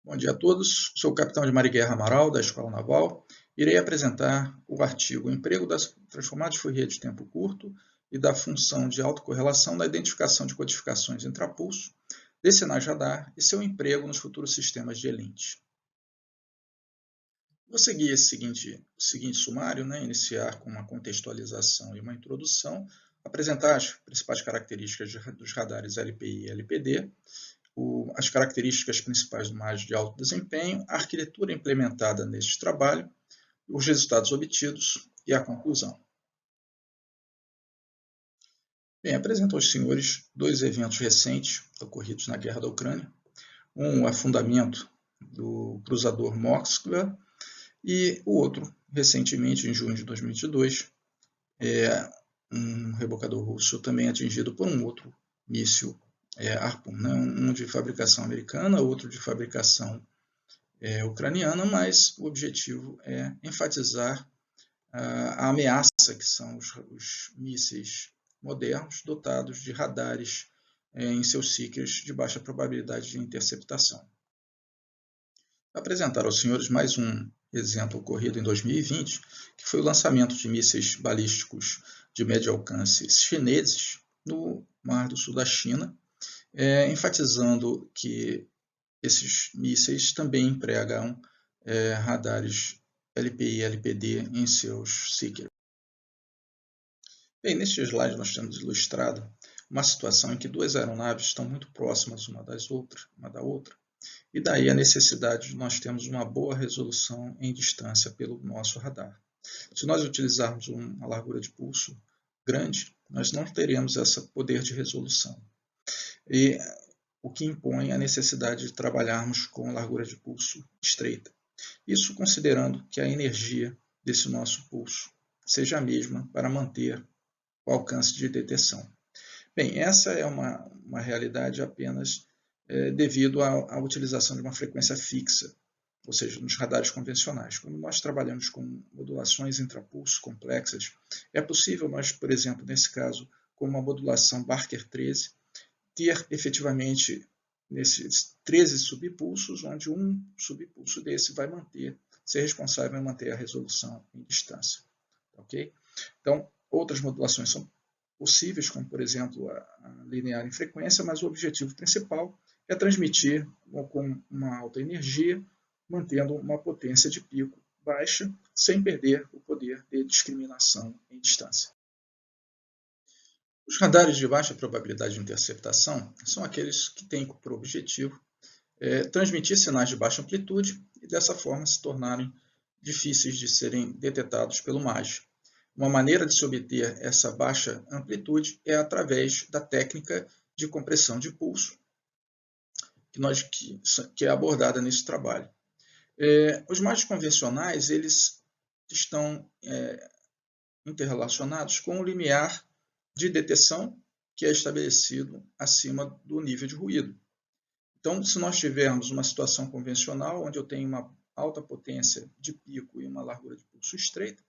Bom dia a todos, sou o capitão de Mar e Guerra Amaral, da Escola Naval. Irei apresentar o artigo Emprego das transformadas Fourier de tempo curto e da função de autocorrelação na identificação de codificações intrapulso de sinais radar e seu emprego nos futuros sistemas de ELINT. Vou seguir esse seguinte sumário, iniciar com uma contextualização e uma introdução, apresentar as principais características dos radares LPI e LPD, as características principais do MAGE de alto desempenho, a arquitetura implementada neste trabalho, os resultados obtidos e a conclusão. Bem, apresento aos senhores dois eventos recentes ocorridos na Guerra da Ucrânia, um afundamento do cruzador Moskva e o outro, recentemente, em junho de 2022, um rebocador russo também atingido por um outro míssil Harpoon, um de fabricação americana, outro de fabricação ucraniana, mas o objetivo é enfatizar a ameaça que são os mísseis modernos dotados de radares em seus seekers de baixa probabilidade de interceptação. Vou apresentar aos senhores mais um exemplo ocorrido em 2020, que foi o lançamento de mísseis balísticos de médio alcance chineses no Mar do Sul da China, enfatizando que esses mísseis também empregam radares LPI e LPD em seus seekers. Bem, neste slide nós temos ilustrado uma situação em que duas aeronaves estão muito próximas uma da outra, e daí a necessidade de nós termos uma boa resolução em distância pelo nosso radar. Se nós utilizarmos uma largura de pulso grande, nós não teremos esse poder de resolução. E o que impõe a necessidade de trabalharmos com largura de pulso estreita. Isso considerando que a energia desse nosso pulso seja a mesma para manter o alcance de detecção. Bem, essa é uma realidade apenas devido à utilização de uma frequência fixa, ou seja, nos radares convencionais. Quando nós trabalhamos com modulações intrapulso complexas, é possível nós, por exemplo, nesse caso, com uma modulação Barker 13, ter efetivamente nesses 13 subpulsos, onde um subpulso desse vai ser responsável em manter a resolução em distância. Okay? Então, outras modulações são possíveis, como por exemplo a linear em frequência, mas o objetivo principal é transmitir com uma alta energia, mantendo uma potência de pico baixa, sem perder o poder de discriminação em distância. Os radares de baixa probabilidade de interceptação são aqueles que têm por objetivo transmitir sinais de baixa amplitude e dessa forma se tornarem difíceis de serem detectados pelo MAGE. Uma maneira de se obter essa baixa amplitude é através da técnica de compressão de pulso, que é abordada nesse trabalho. Os MAGEs convencionais eles estão interrelacionados com o limiar de detecção que é estabelecido acima do nível de ruído. Então, se nós tivermos uma situação convencional, onde eu tenho uma alta potência de pico e uma largura de pulso estreita,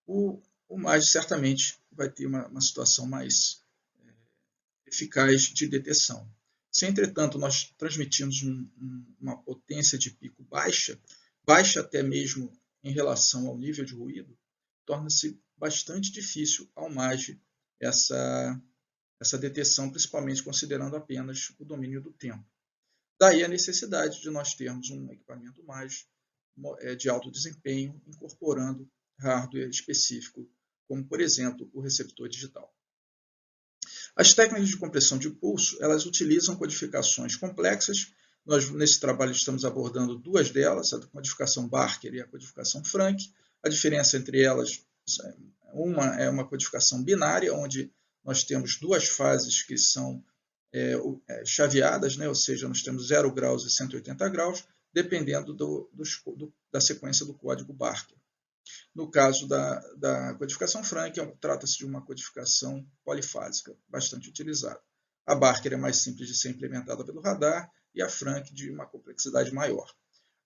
o MAGE certamente vai ter uma situação mais eficaz de detecção. Se, entretanto, nós transmitimos uma potência de pico baixa até mesmo em relação ao nível de ruído, torna-se bastante difícil ao MAGE essa detecção, principalmente considerando apenas o domínio do tempo. Daí a necessidade de nós termos um equipamento MAGE de alto desempenho, incorporando hardware específico, como, por exemplo, o receptor digital. As técnicas de compressão de pulso, elas utilizam codificações complexas. Nós, nesse trabalho, estamos abordando duas delas, a codificação Barker e a codificação Frank. A diferença entre elas, uma é uma codificação binária, onde nós temos duas fases que são chaveadas, ou seja, nós temos 0 graus e 180 graus, dependendo da sequência do código Barker. No caso da codificação Frank, trata-se de uma codificação polifásica, bastante utilizada. A Barker é mais simples de ser implementada pelo radar e a Frank de uma complexidade maior.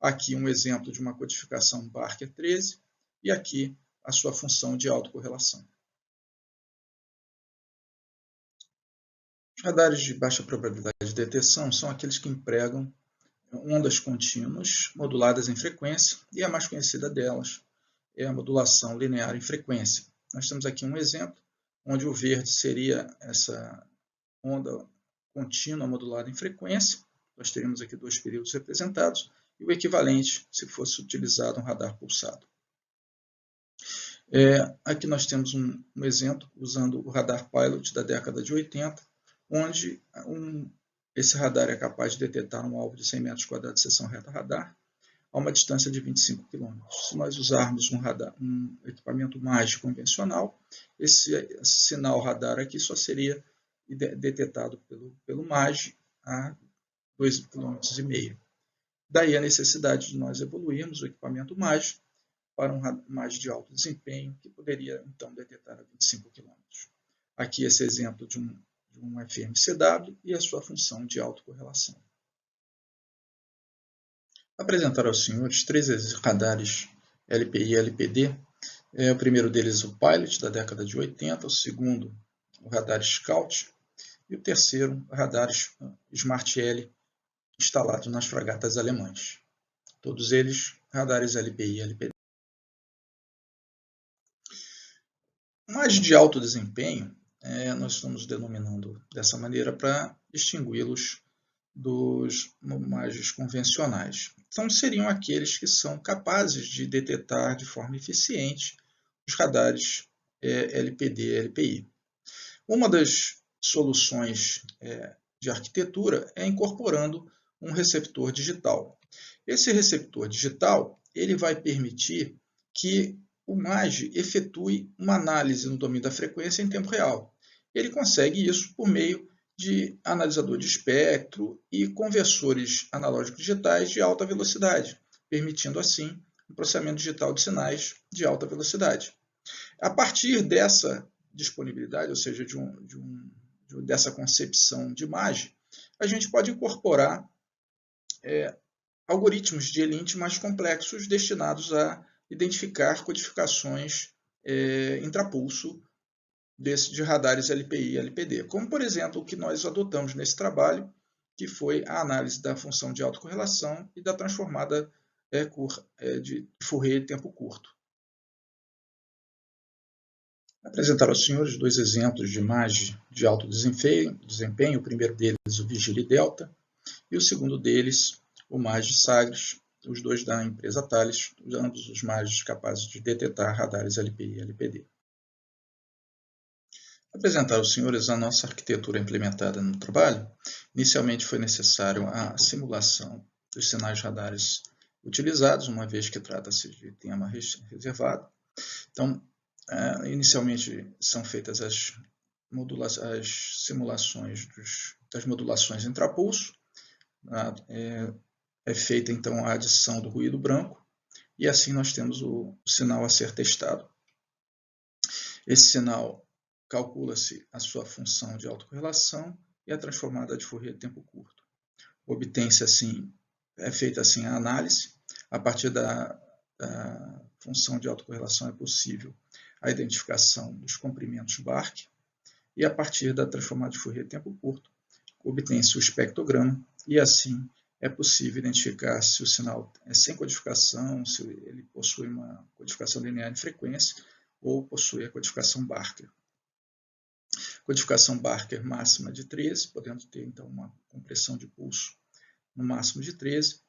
Aqui um exemplo de uma codificação Barker 13 e aqui a sua função de autocorrelação. Os radares de baixa probabilidade de detecção são aqueles que empregam ondas contínuas moduladas em frequência, e a mais conhecida delas é a modulação linear em frequência. Nós temos aqui um exemplo, onde o verde seria essa onda contínua modulada em frequência. Nós teríamos aqui dois períodos representados, e o equivalente se fosse utilizado um radar pulsado. Aqui nós temos um exemplo usando o radar Pilot da década de 80, onde esse radar é capaz de detectar um alvo de 100 metros quadrados de seção reta radar a uma distância de 25 km. Se nós usarmos um equipamento MAGE convencional, esse sinal radar aqui só seria detectado pelo MAGE a 2,5 km. Daí a necessidade de nós evoluirmos o equipamento MAGE para um MAGE de alto desempenho, que poderia então detectar a 25 km. Aqui esse exemplo de um FMCW e a sua função de autocorrelação. Apresentar aos senhores 3 radares LPI e LPD. O primeiro deles o Pilot, da década de 80, o segundo o radar Scout e o terceiro o radar Smart L, instalado nas fragatas alemãs. Todos eles radares LPI e LPD. MAGE de alto desempenho, nós estamos denominando dessa maneira para distingui-los dos MAGEs convencionais. Então, seriam aqueles que são capazes de detectar de forma eficiente os radares LPD e LPI. Uma das soluções de arquitetura é incorporando um receptor digital. Esse receptor digital ele vai permitir que o MAGE efetue uma análise no domínio da frequência em tempo real. Ele consegue isso por meio de analisador de espectro e conversores analógicos digitais de alta velocidade, permitindo assim o processamento digital de sinais de alta velocidade. A partir dessa disponibilidade, ou seja, dessa concepção de MAGE, a gente pode incorporar algoritmos de ELINT mais complexos destinados a identificar codificações intrapulso de radares LPI e LPD, como por exemplo o que nós adotamos nesse trabalho, que foi a análise da função de autocorrelação e da transformada de Fourier de tempo curto. Apresentar aos senhores 2 exemplos de MAGE de alto desempenho, o primeiro deles o Vigili Delta e o segundo deles o MAGE Sagres, os dois da empresa Thales, ambos os MAGEs capazes de detectar radares LPI e LPD. Apresentar aos senhores a nossa arquitetura implementada no trabalho. Inicialmente foi necessário a simulação dos sinais radares utilizados, uma vez que trata-se de tema reservado. Então, inicialmente são feitas as simulações das modulações intrapulso. É feita então a adição do ruído branco e assim nós temos o sinal a ser testado. Esse sinal calcula-se a sua função de autocorrelação e a transformada de Fourier de tempo curto. Obtém-se assim, é feita assim a análise. A partir da função de autocorrelação é possível a identificação dos comprimentos Bark e a partir da transformada de Fourier de tempo curto obtém-se o espectrograma e assim é possível identificar se o sinal é sem codificação, se ele possui uma codificação linear de frequência ou possui a codificação Barker. Codificação Barker máxima de 13, podendo ter então uma compressão de pulso no máximo de 13.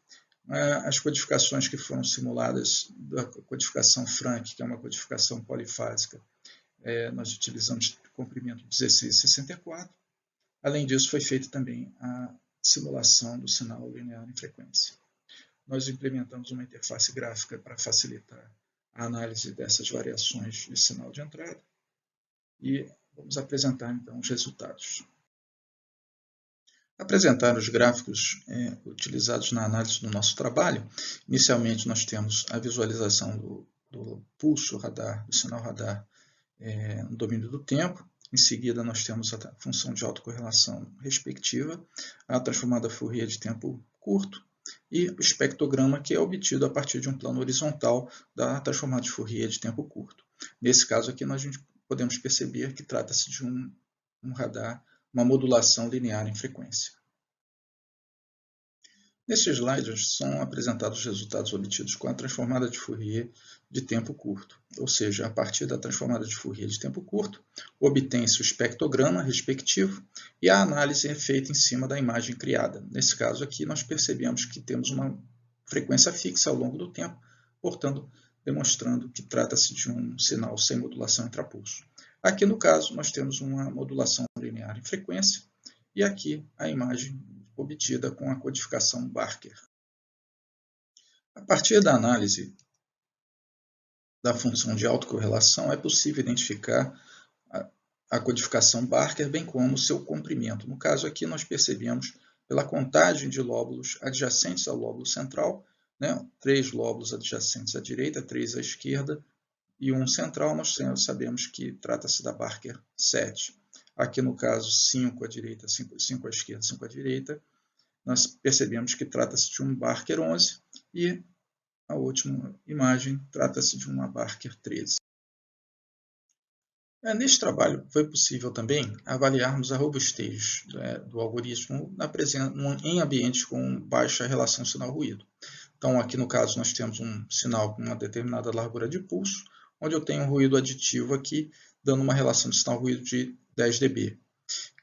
As codificações que foram simuladas da codificação Frank, que é uma codificação polifásica, nós utilizamos comprimento 1664. Além disso, foi feita também a simulação do sinal linear em frequência. Nós implementamos uma interface gráfica para facilitar a análise dessas variações de sinal de entrada e vamos apresentar então os resultados. Apresentar os gráficos utilizados na análise do nosso trabalho. Inicialmente nós temos a visualização do pulso radar, do sinal radar no domínio do tempo. Em seguida nós temos a função de autocorrelação respectiva, a transformada Fourier de tempo curto e o espectrograma que é obtido a partir de um plano horizontal da transformada de Fourier de tempo curto. Nesse caso aqui nós podemos perceber que trata-se de um radar, uma modulação linear em frequência. Neste slide são apresentados os resultados obtidos com a transformada de Fourier de tempo curto, ou seja, a partir da transformada de Fourier de tempo curto, obtém-se o espectrograma respectivo e a análise é feita em cima da imagem criada. Nesse caso aqui, nós percebemos que temos uma frequência fixa ao longo do tempo, portanto, demonstrando que trata-se de um sinal sem modulação intrapulso. Aqui, no caso, nós temos uma modulação linear em frequência e aqui a imagem obtida com a codificação Barker. A partir da análise da função de autocorrelação, é possível identificar a codificação Barker, bem como seu comprimento. No caso aqui, nós percebemos pela contagem de lóbulos adjacentes ao lóbulo central, 3 lóbulos adjacentes à direita, 3 à esquerda e 1 central, nós sabemos que trata-se da Barker 7. Aqui no caso, 5 à direita, 5 à esquerda, 5 à direita, nós percebemos que trata-se de um Barker 11 e a última imagem trata-se de uma Barker 13. Neste trabalho, foi possível também avaliarmos a robustez do algoritmo em ambientes com baixa relação sinal-ruído. Então, aqui no caso, nós temos um sinal com uma determinada largura de pulso, onde eu tenho um ruído aditivo aqui, dando uma relação de sinal-ruído de 10 dB.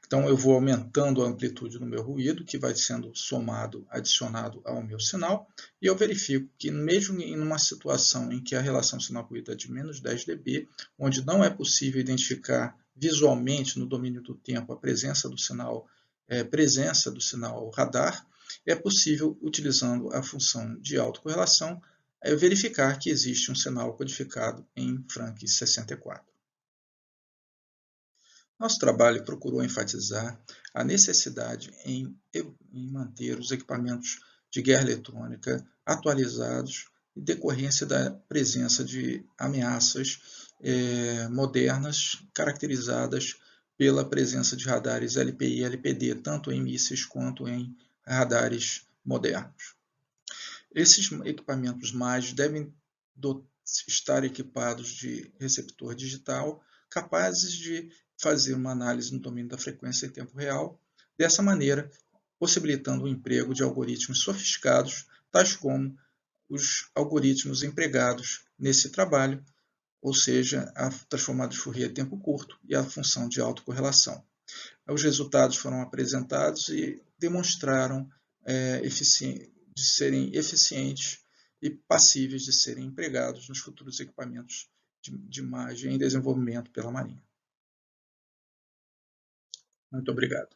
Então, eu vou aumentando a amplitude do meu ruído, que vai sendo somado, adicionado ao meu sinal, e eu verifico que mesmo em uma situação em que a relação sinal-ruído é de menos 10 dB, onde não é possível identificar visualmente no domínio do tempo a presença do sinal radar, é possível, utilizando a função de autocorrelação, verificar que existe um sinal codificado em Frank 64. Nosso trabalho procurou enfatizar a necessidade em manter os equipamentos de guerra eletrônica atualizados em decorrência da presença de ameaças modernas caracterizadas pela presença de radares LPI e LPD, tanto em mísseis quanto em radares modernos. Esses equipamentos mais devem estar equipados de receptor digital capazes de fazer uma análise no domínio da frequência em tempo real, dessa maneira possibilitando o emprego de algoritmos sofisticados, tais como os algoritmos empregados nesse trabalho, ou seja, a transformada de Fourier tempo curto e a função de autocorrelação. Os resultados foram apresentados e demonstraram de serem eficientes e passíveis de serem empregados nos futuros equipamentos de imagem em desenvolvimento pela Marinha. Muito obrigado.